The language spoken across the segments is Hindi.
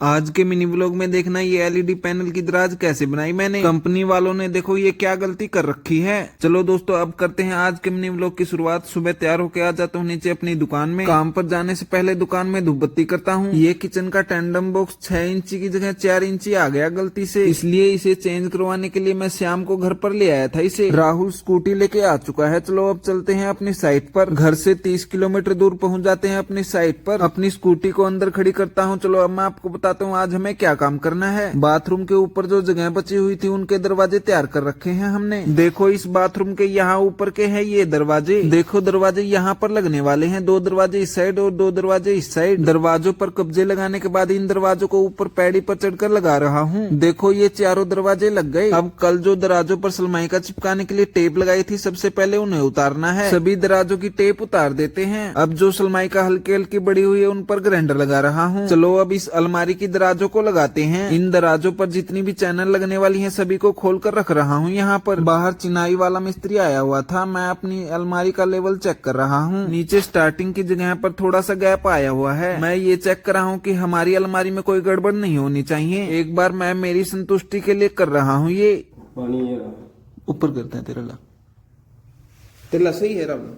आज के मिनी व्लॉग में देखना ये एलईडी पैनल की दराज कैसे बनाई मैंने। कंपनी वालों ने देखो ये क्या गलती कर रखी है। चलो दोस्तों अब करते हैं आज के मिनी व्लॉग की शुरुआत। सुबह तैयार होकर आ जाता हूँ नीचे अपनी दुकान में। काम पर जाने से पहले दुकान में धूप बत्ती करता हूँ। ये किचन का टेंडम बॉक्स 6 इंची की जगह 4 इंची आ गया गलती से, इसलिए इसे चेंज करवाने के लिए मैं श्याम को घर पर ले आया था। इसे राहुल स्कूटी लेके आ चुका है। चलो अब चलते हैं अपनी साइट पर। घर से 30 किलोमीटर दूर पहुँच जाते हैं अपनी साइट पर। अपनी स्कूटी को अंदर खड़ी करता हूँ। चलो अब मैं आपको बताता हूँ आज हमें क्या काम करना है। बाथरूम के ऊपर जो जगह बची हुई थी उनके दरवाजे तैयार कर रखे हैं हमने। देखो इस बाथरूम के यहाँ ऊपर के हैं ये दरवाजे। देखो दरवाजे यहाँ पर लगने वाले हैं, 2 दरवाजे इस साइड और 2 दरवाजे इस साइड। दरवाजों पर कब्जे लगाने के बाद इन दरवाजों को ऊपर पैड़ी पर चढ़कर लगा रहा हूँ। देखो ये चारों दरवाजे लग गए। अब कल जो दरवाजों पर सलमाई का चिपकाने के लिए टेप लगाई थी, सबसे पहले उन्हें उतारना है। सभी दरवाजों की टेप उतार देते हैं। अब जो सलमाई का हल्की हल्की बड़ी हुई है उन पर ग्राइंडर लगा रहा हूँ। चलो अब इस अलमारी की दराजों को लगाते हैं। इन दराजों पर जितनी भी चैनल लगने वाली हैं सभी को खोल कर रख रहा हूँ। यहाँ पर बाहर चिनाई वाला मिस्त्री आया हुआ था। मैं अपनी अलमारी का लेवल चेक कर रहा हूँ। नीचे स्टार्टिंग की जगह पर थोड़ा सा गैप आया हुआ है। मैं ये चेक कर रहा हूँ कि हमारी अलमारी में कोई गड़बड़ नहीं होनी चाहिए। एक बार मैं मेरी संतुष्टि के लिए कर रहा हूँ। ये पानी है ऊपर करते हैं। तेरा सही है राम,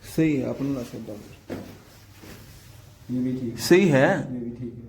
सही है अपना सब ये भी ठीक सही है। ये भी ठीक है।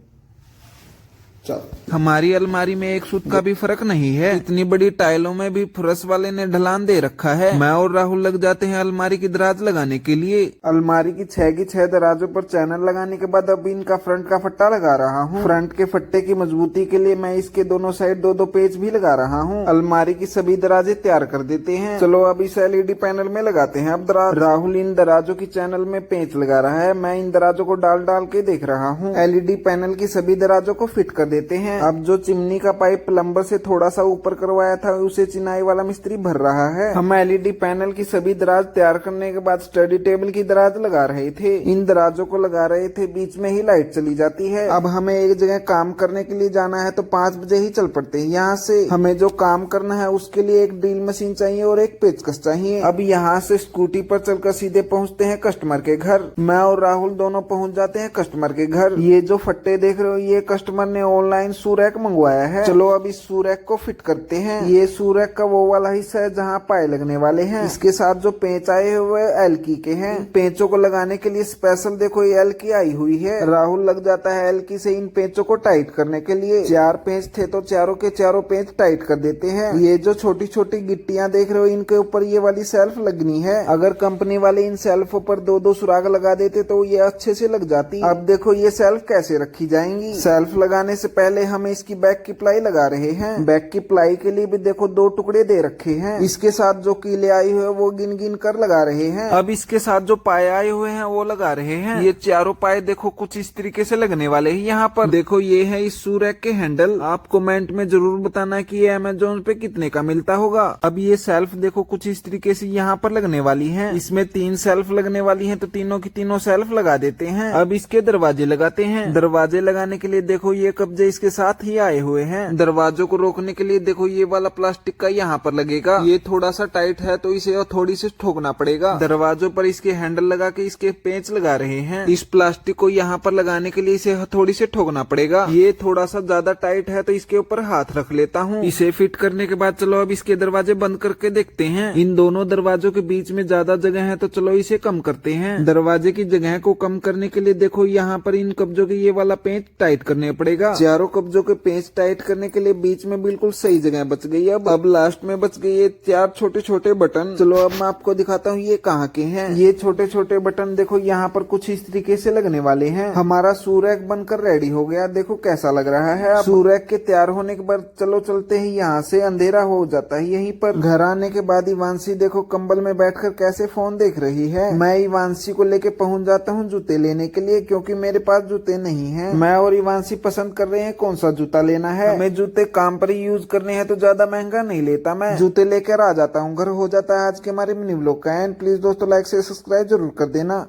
हमारी अलमारी में एक सूत का भी फर्क नहीं है। इतनी बड़ी टाइलों में भी फरस वाले ने ढलान दे रखा है। मैं और राहुल लग जाते हैं अलमारी की दराज लगाने के लिए। अलमारी की 6 दराजों पर चैनल लगाने के बाद अब इनका फ्रंट का फट्टा लगा रहा हूँ। फ्रंट के फट्टे की मजबूती के लिए मैं इसके दोनों साइड 2-2 पेच भी लगा रहा हूँ। अलमारी की सभी दराजे तैयार कर देते हैं। चलो अब इस एलईडी पैनल में लगाते हैं अब दराज। राहुल इन दराजों की चैनल में पेंच लगा रहा है। मैं इन दराजों को डाल डाल के देख रहा हूँ। एलईडी पैनल की सभी दराजों को फिट कर देते हैं। अब जो चिमनी का पाइप प्लम्बर से थोड़ा सा ऊपर करवाया था उसे चिनाई वाला मिस्त्री भर रहा है। हम एलईडी पैनल की सभी दराज तैयार करने के बाद स्टडी टेबल की दराज लगा रहे थे। इन दराजों को लगा रहे थे, बीच में ही लाइट चली जाती है। अब हमें एक जगह काम करने के लिए जाना है तो 5 बजे ही चल पड़ते हैं यहाँ से। हमें जो काम करना है उसके लिए एक ड्रिल मशीन चाहिए और एक पेचकस चाहिए। अब यहाँ से स्कूटी पर चलकर सीधे पहुँचते हैं कस्टमर के घर। मैं और राहुल दोनों पहुँच जाते हैं कस्टमर के घर। ये जो फट्टे देख रहे हो ये कस्टमर ने ऑनलाइन सूरैक मंगवाया है। चलो अब इस सूरैक को फिट करते हैं। ये सूरैक का वो वाला हिस्सा है जहाँ पाए लगने वाले हैं। इसके साथ जो पेंच आए हुए एलकी के हैं। पेंचों को लगाने के लिए स्पेशल देखो ये एलकी आई हुई है। राहुल लग जाता है एलकी से इन पेंचों को टाइट करने के लिए। 4 पेंच थे तो चारों के चारों पेंच टाइट कर देते हैं। ये जो छोटी छोटी गिट्टियां देख रहे हो इनके ऊपर ये वाली सेल्फ लगनी है। अगर कंपनी वाले इन सेल्फों पर 2-2 सुराग लगा देते तो ये अच्छे से लग जाती। अब देखो ये सेल्फ कैसे रखी जाएंगी। सेल्फ लगाने से पहले हम इसकी बैक की प्लाई लगा रहे हैं। बैक की प्लाई के लिए भी देखो 2 टुकड़े दे रखे हैं। इसके साथ जो कीले आई हुए वो गिन गिन कर लगा रहे हैं। अब इसके साथ जो पाए आए हुए हैं वो लगा रहे हैं। ये चारों पाए देखो कुछ इस तरीके से लगने वाले हैं। यहाँ पर देखो ये है इस सूरैक के हैंडल। आप कमेंट में जरूर बताना कि ये अमेज़न पे कितने का मिलता होगा। अब ये सेल्फ देखो कुछ इस तरीके से यहाँ पर लगने वाली है। इसमें 3 सेल्फ लगने वाली है तो तीनों की तीनों सेल्फ लगा देते हैं। अब इसके दरवाजे लगाते हैं। दरवाजे लगाने के लिए देखो ये कब्जे इसके साथ ही आए हुए हैं। दरवाजों को रोकने के लिए देखो ये वाला प्लास्टिक का यहाँ पर लगेगा। ये थोड़ा सा टाइट है तो इसे और थोड़ी सी ठोकना पड़ेगा। दरवाजों पर इसके हैंडल लगा के इसके पेंच लगा रहे हैं। इस प्लास्टिक को यहाँ पर लगाने के लिए इसे थोड़ी से ठोकना पड़ेगा। ये थोड़ा सा ज्यादा टाइट है तो इसके ऊपर हाथ रख लेता हूँ। इसे फिट करने के बाद चलो अब इसके दरवाजे बंद करके देखते हैं। इन दोनों दरवाजों के बीच में ज्यादा जगह है तो चलो इसे कम करते हैं। दरवाजे की जगह को कम करने के लिए देखो यहाँ पर इन कब्जों के ये वाला पेंच टाइट करने पड़ेगा। चारों कब्जों के पेंच टाइट करने के लिए बीच में बिल्कुल सही जगह बच गई। अब लास्ट में बच गई है 4 छोटे छोटे बटन। चलो अब मैं आपको दिखाता हूँ ये कहाँ के हैं। ये छोटे छोटे बटन देखो यहाँ पर कुछ इस तरीके से लगने वाले हैं। हमारा सूरैक बनकर रेडी हो गया। देखो कैसा लग रहा है। सूरैक के तैयार होने के बाद चलो चलते हैं यहाँ से। अंधेरा हो जाता है यहीं पर। घर आने के बाद इवांशी देखो कंबल में बैठकर कैसे फोन देख रही है। मैं इवांशी को लेके पहुँच जाता हूँ जूते लेने के लिए, क्योंकि मेरे पास जूते नहीं है। मैं और इवांशी पसंद कर रहे हैं कौन सा जूता लेना है। हमें जूते काम पर ही यूज करने हैं तो ज्यादा महंगा नहीं लेता। मैं जूते लेकर आ जाता हूँ। घर हो जाता है आज के हमारे मिनी व्लॉग का एंड। प्लीज दोस्तों लाइक से सब्सक्राइब जरूर कर देना।